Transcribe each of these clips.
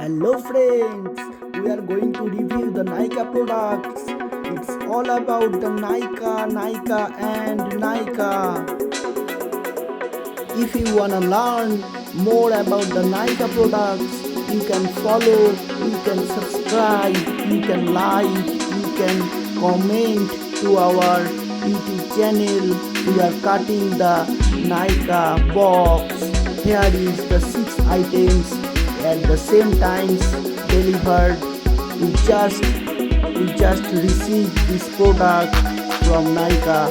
Hello friends, we are going to review the Nykaa products. It's all about the Nykaa and Nykaa. If you wanna learn more about the Nykaa products, you can follow, you can subscribe, you can like, you can comment to our YouTube channel. We are cutting the Nykaa box. Here is the 6 items at the same times delivered. We just received this product from Nykaa.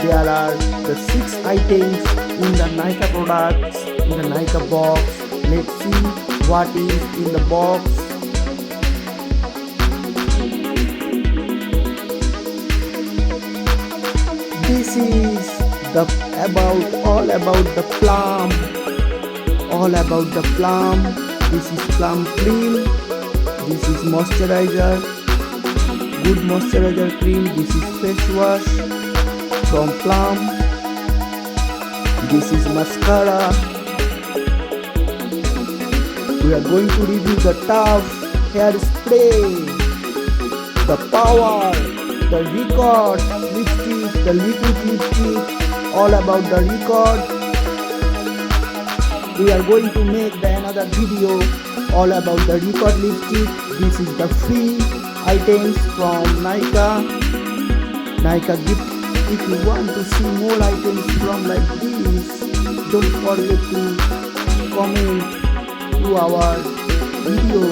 There are the 6 items in the Nykaa products in the Nykaa box. Let's see what is in the box. This is all about the Plam. All about the Plam. This is Plam cream. This is moisturizer. Good moisturizer cream. This is face wash from Plam. This is mascara. We are going to review the Taft hair spray, the power, the record lipstick, the liquid lipstick. All about the record. We are going to make another video all about the record lipstick. This is the free items from Nykaa gift. If you want to see more items from like this, don't forget to comment to our video.